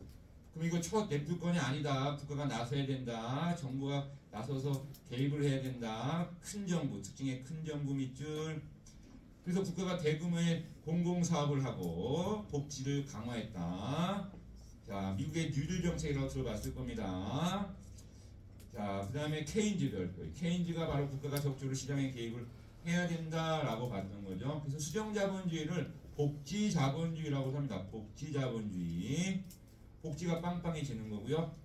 그럼 이거 냅둘 건이 아니다. 국가가 나서야 된다. 정부가 나서서 개입을 해야 된다. 큰 정부, 특징의 큰 정부 밑줄. 그래서 국가가 대규모의 공공사업을 하고 복지를 강화했다. 자, 미국의 뉴딜 정책이라고 들어봤을 겁니다. 자, 그 다음에 케인즈 별표. 케인즈가 바로 국가가 적극적으로 시장에 개입을 해야 된다라고 봤던 거죠. 그래서 수정자본주의를 복지자본주의라고 합니다. 복지자본주의. 복지가 빵빵해지는 거고요.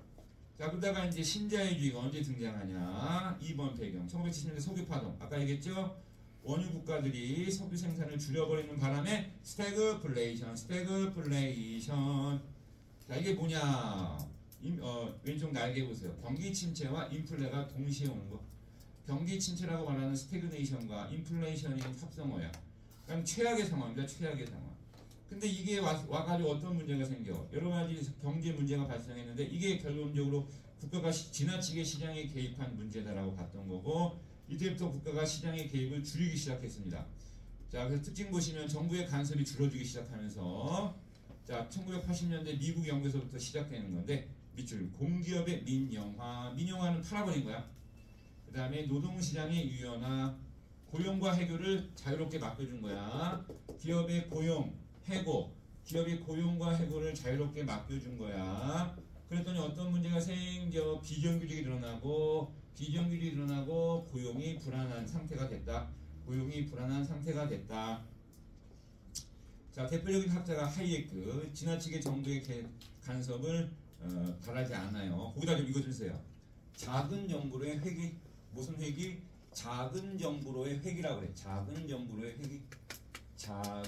자, 그러다가 이제 신자유주의가 언제 등장하냐? 2번 배경. 1970년대 석유파동. 아까 얘기했죠? 원유 국가들이 석유 생산을 줄여버리는 바람에 스태그플레이션. 자, 이게 뭐냐? 왼쪽 날개 보세요. 경기 침체와 인플레가 동시에 오는 거. 경기 침체라고 말하는 스태그네이션과 인플레이션이 합성어야. 그럼 최악의 상황입니다. 최악의 상황. 근데 이게 와가지고 어떤 문제가 생겨? 여러 가지 경제 문제가 발생했는데 이게 결론적으로 국가가 지나치게 시장에 개입한 문제다라고 봤던 거고, 이때부터 국가가 시장의 개입을 줄이기 시작했습니다. 자, 그래서 특징 보시면 정부의 간섭이 줄어들기 시작하면서, 자, 1980년대 미국 영국에서부터 시작되는 건데, 밑줄 공기업의 민영화. 민영화는 팔아버린 거야. 그 다음에 노동시장의 유연화. 고용과 해고를 자유롭게 맡겨준 거야. 기업의 고용, 해고. 기업이 고용과 해고를 자유롭게 맡겨준 거야. 그랬더니 어떤 문제가 생겨? 비정규직이 일어나고 고용이 불안한 상태가 됐다. 자, 대표적인 학자가 하이에크. 지나치게 정부의 간섭을 바라지 않아요. 거기다 좀 이거 주세요. 작은 정부로의 회기. 무슨 회기? 작은 정부로의 회기라고 그래. 작은 정부로의 회기. 자,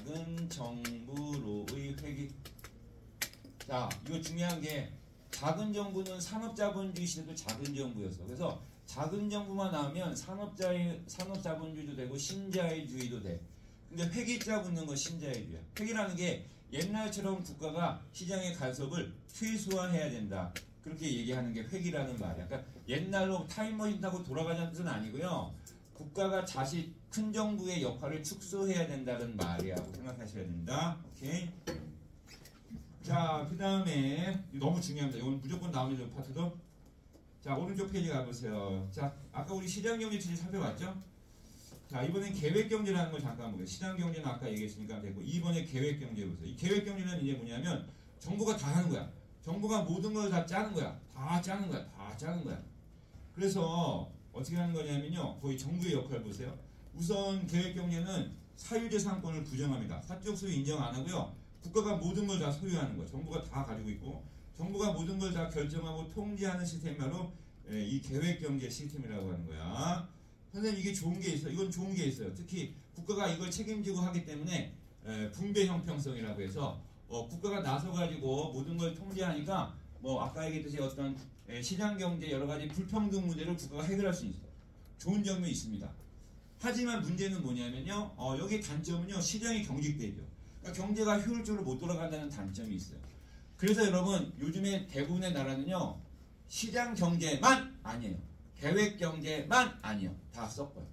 이거 중요한 게, 작은 정부는 산업자본주의 시대도 작은 정부였어. 그래서 작은 정부만 나오면 산업자본주의도 되고 신자유주의도 돼. 근데 회기자 붙는 건 신자유주의야. 회기라는 게 옛날처럼 국가가 시장의 간섭을 최소화해야 된다. 그렇게 얘기하는 게 회기라는 말이야. 그러니까 옛날로 타임머신 타고 돌아가자는 뜻은 아니고요. 국가가 큰 정부의 역할을 축소해야 된다는 말이라고 생각하셔야 된다. 오케이? 자, 그 다음에 너무 중요합니다. 이건 무조건 나오는 파트도. 자, 오른쪽 페이지 가보세요. 자, 아까 우리 시장경제 체제 살펴봤죠? 자, 이번엔 계획경제라는 걸 잠깐 보게요. 시장경제는 아까 얘기했으니까 됐고, 이번에 계획경제 보세요. 이 계획경제는 이제 뭐냐면 정부가 다 하는 거야. 정부가 모든 걸 다 짜는 거야. 다 짜는 거야. 다 짜는 거야. 그래서 어떻게 하는 거냐면요. 거의 정부의 역할 보세요. 우선 계획경제는 사유재산권을 부정합니다. 사적 소유 인정 안 하고요. 국가가 모든 걸 다 소유하는 거예요. 정부가 다 가지고 있고 정부가 모든 걸 다 결정하고 통제하는 시스템이 바로 이 계획경제 시스템이라고 하는 거야. 선생님 이게 좋은 게 있어요. 이건 좋은 게 있어요. 특히 국가가 이걸 책임지고 하기 때문에 분배 형평성이라고 해서 국가가 나서가지고 모든 걸 통제하니까 뭐 아까 얘기했듯이 어떤 시장경제 여러가지 불평등 문제를 국가가 해결할 수 있어요. 좋은 점이 있습니다. 하지만 문제는 뭐냐면요. 여기 단점은요. 시장이 경직되죠. 그러니까 경제가 효율적으로 못 돌아간다는 단점이 있어요. 그래서 여러분 요즘에 대부분의 나라는요. 시장 경제만 아니에요. 계획 경제만 아니에요. 다 섞어요.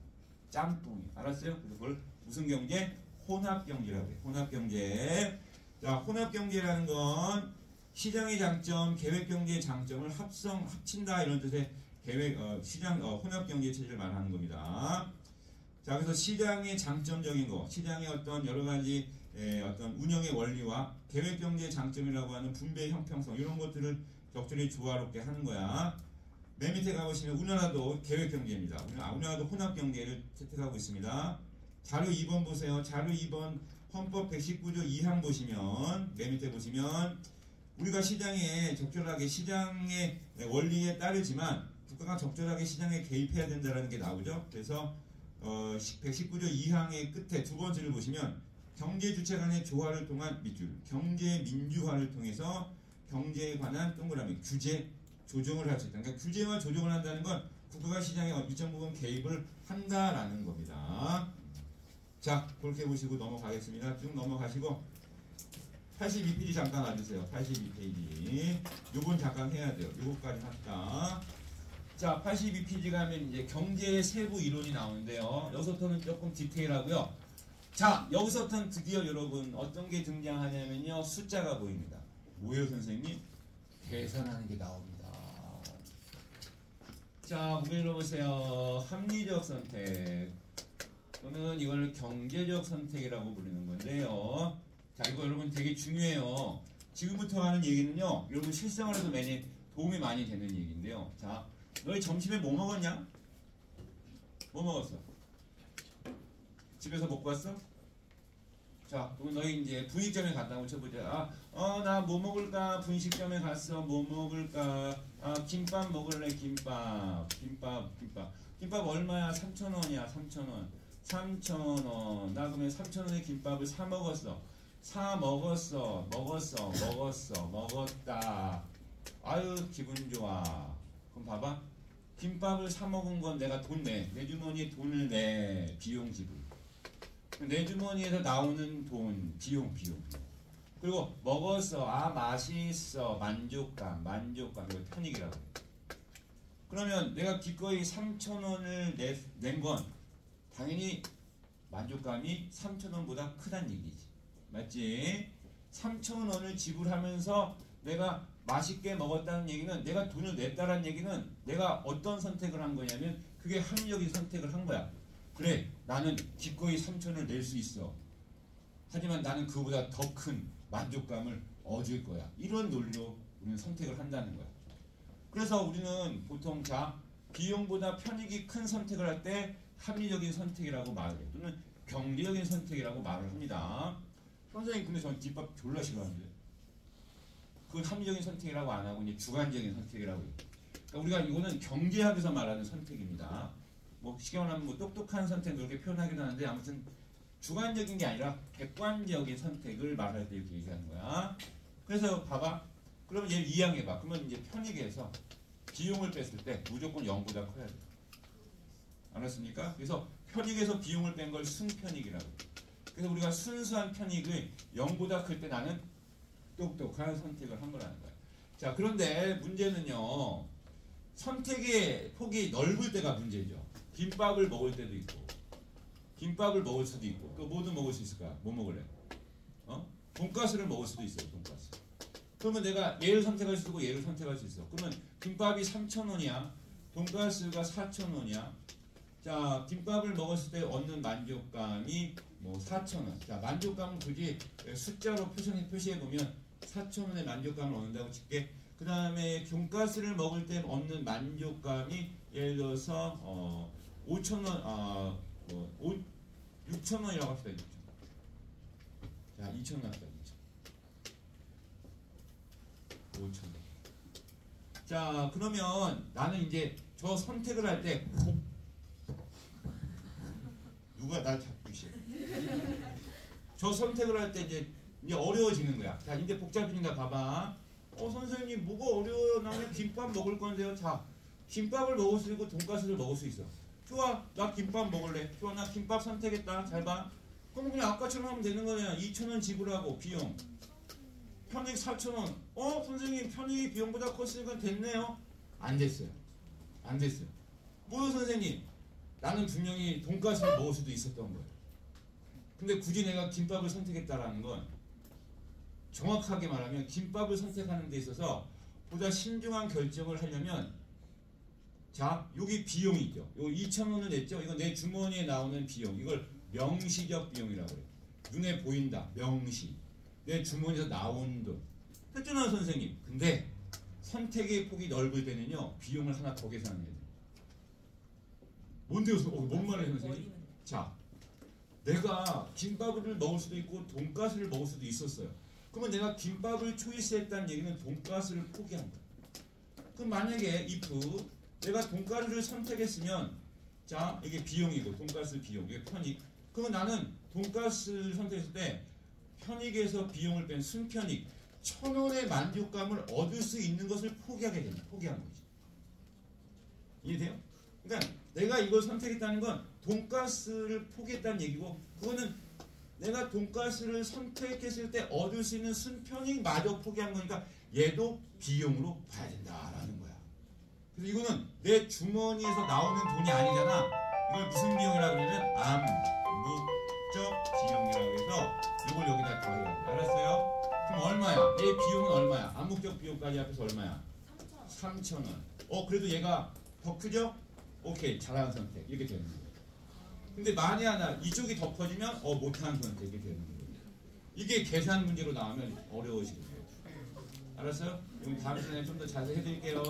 짬뽕이. 알았어요? 그래서 그걸 무슨 경제? 혼합 경제라고 해요. 혼합 경제. 자, 혼합 경제라는 건 시장의 장점, 계획 경제의 장점을 합친다 이런 뜻의 시장 혼합 경제 체제를 말하는 겁니다. 자, 그래서 시장의 장점적인 거, 시장의 어떤 여러 가지 어떤 운영의 원리와 계획 경제의 장점이라고 하는 분배 형평성 이런 것들을 적절히 조화롭게 하는 거야. 맨 밑에 가보시면 우리나라도 계획 경제입니다. 우리나라도 혼합 경제를 채택하고 있습니다. 자료 2번 보세요. 자료 2번 헌법 119조 2항 보시면 맨 밑에 보시면 우리가 시장에 적절하게 시장의 원리에 따르지만 국가가 적절하게 시장에 개입해야 된다는 게 나오죠. 그래서 119조 2항의 끝에 두 번째를 보시면 경제 주체 간의 조화를 통한 밑줄, 경제 민주화를 통해서 경제에 관한 동그라미, 규제, 조정을 할 수 있다. 그러니까 규제와 조정을 한다는 건 국가가 시장에 일정 부분 개입을 한다라는 겁니다. 자, 그렇게 보시고 넘어가겠습니다. 쭉 넘어가시고 82페이지 잠깐 와주세요. 82페이지. 요건 잠깐 해야 돼요. 요거까지 합시다. 자, 82페이지 가면 이제 경제의 세부 이론이 나오는데요. 여기서부터는 조금 디테일하고요. 자, 여기서부터는 드디어 여러분 어떤 게 등장하냐면요. 숫자가 보입니다. 뭐예요, 선생님? 계산하는 게 나옵니다. 자, 보기 읽어보세요. 합리적 선택 또는 이걸 경제적 선택이라고 부르는 건데요. 자, 이거 여러분 되게 중요해요. 지금부터 하는 얘기는요. 여러분 실생활에도 도움이 많이 되는 얘기인데요. 자, 너희 점심에 뭐 먹었냐? 뭐 먹었어? 집에서 먹고 왔어? 자, 그럼 너희 이제 분식점에 갔다고 쳐보자. 나 뭐 먹을까? 분식점에 갔어. 뭐 먹을까? 김밥 먹을래? 김밥 얼마야? 3,000원이야. 3,000원. 3,000원. 나 그러면 3,000원의 김밥을 사 먹었어. 먹었다. 아유, 기분 좋아. 그럼 봐봐. 김밥을 사 먹은 건 내가 돈 내. 내 주머니에 돈을 내. 비용 지불. 내 주머니에서 나오는 돈, 비용. 그리고 먹었어. 맛있어. 만족감. 이거 편익이라고 해. 그러면 내가 기꺼이 3,000원을 낸 건 당연히 만족감이 3,000원보다 크다는 얘기지. 맞지? 3,000원을 지불하면서 내가 맛있게 먹었다는 얘기는 내가 돈을 냈다는 얘기는 내가 어떤 선택을 한 거냐면 그게 합리적인 선택을 한 거야. 그래, 나는 기꺼이 3,000원을 낼 수 있어. 하지만 나는 그보다 더 큰 만족감을 얻을 거야. 이런 논리로 우리는 선택을 한다는 거야. 그래서 우리는 보통 비용보다 편익이 큰 선택을 할 때 합리적인 선택이라고 말을 해요. 또는 경제적인 선택이라고 말을 합니다. 선생님, 근데 저는 김밥 졸라 싫어하는데. 그건 합리적인 선택이라고 안 하고 이제 주관적인 선택이라고 해요. 그러니까 우리가 이거는 경제학에서 말하는 선택입니다. 뭐 쉽게 말하면 뭐 똑똑한 선택 그렇게 표현하기도 하는데 아무튼 주관적인 게 아니라 객관적인 선택을 말할 때 이렇게 얘기하는 거야. 그래서 봐봐. 그러면 얘를 이해해봐. 그러면 이제 편익에서 비용을 뺐을 때 무조건 0보다 커야 돼. 알았습니까? 그래서 편익에서 비용을 뺀 걸 순편익이라고 해. 그래서 우리가 순수한 편익을 0보다 클 때 나는 똑똑한 선택을 한 거라는 거야. 자, 그런데 문제는요. 선택의 폭이 넓을 때가 문제죠. 김밥을 먹을 때도 있고 김밥을 먹을 수도 있고 또 뭐든 먹을 수 있을까? 뭐 먹을래? 돈가스를 먹을 수도 있어요. 돈가스. 그러면 내가 얘를 선택할 수 있고 얘를 선택할 수 있어. 그러면 김밥이 3,000원이야. 돈가스가 4,000원이야. 자, 김밥을 먹었을 때 얻는 만족감이 뭐 4,000원. 자, 만족감은 굳이 숫자로 표시해보면 4,000원의 만족감을 얻는다고 칠게. 그 다음에 돈가스를 먹을 때 얻는 만족감이 예를 들어서 5,000원, 6,000원이라고 합시다. 6,000원. 자, 2,000원 합시다. 5,000원. 자, 그러면 나는 이제 저 선택을 할 때 누가 날 잡고 있어? 저 선택을 할 때 이제 어려워지는 거야. 자, 이제 복잡해진다. 봐봐. 선생님 뭐가 어려워요? 나는 김밥 먹을 건데요. 자, 김밥을 먹을 수 있고 돈가스를 먹을 수 있어. 좋아, 나 김밥 먹을래. 좋아, 나 김밥 선택했다. 잘 봐. 그럼 그냥 아까처럼 하면 되는 거냐. 2,000원 지불하고 비용. 편익 4,000원. 선생님 편익이 비용보다 컸으니까 됐네요. 안 됐어요. 안 됐어요. 뭐요 선생님? 나는 분명히 돈가스를 먹을 수도 있었던 거예요. 근데 굳이 내가 김밥을 선택했다라는 건 정확하게 말하면 김밥을 선택하는 데 있어서 보다 신중한 결정을 하려면 자, 여기 비용이 있죠. 요 2,000원을 냈죠. 이건 내 주머니에 나오는 비용. 이걸 명시적 비용이라고 해요. 눈에 보인다. 명시. 내 주머니에서 나온 돈. 했잖아요 선생님. 근데 선택의 폭이 넓을 때는요 비용을 하나 더 계산해야 돼요. 뭔데요? 뭔 말이에요 선생님? 자, 내가 김밥을 먹을 수도 있고 돈가스를 먹을 수도 있었어요. 그러면 내가 김밥을 초이스했다는 얘기는 돈가스를 포기한 거야. 그럼 만약에 if 내가 돈가스를 선택했으면 자, 이게 비용이고 돈가스 비용, 이게 편익. 그러면 나는 돈가스를 선택했을 때 편익에서 비용을 뺀 순편익 1,000원의 만족감을 얻을 수 있는 것을 포기하게 됩니다. 포기한 거지. 이해돼요? 그러니까 내가 이걸 선택했다는 건 돈가스를 포기했다는 얘기고 그거는 내가 돈가스를 선택했을 때 얻을 수 있는 순편익마저 포기한 거니까 얘도 비용으로 봐야 된다라는 거야. 그래서 이거는 내 주머니에서 나오는 돈이 아니잖아. 이걸 무슨 비용이라고 그러냐면 암묵적 비용이라고 해서 이걸 여기다 더해야 돼. 알았어요? 그럼 얼마야? 얘 비용은 얼마야? 암묵적 비용까지 합해서 얼마야? 3,000원. 그래도 얘가 더 크죠? 오케이, 잘하는 선택. 이렇게 되는 거예요. 근데 만에 하나 이쪽이 더 커지면 못하는 선택. 이렇게 되는 거예요. 이게 계산 문제로 나오면 어려워지는 거예요. 알았어요? 그럼 다음 시간에 좀 더 자세히 해드릴게요.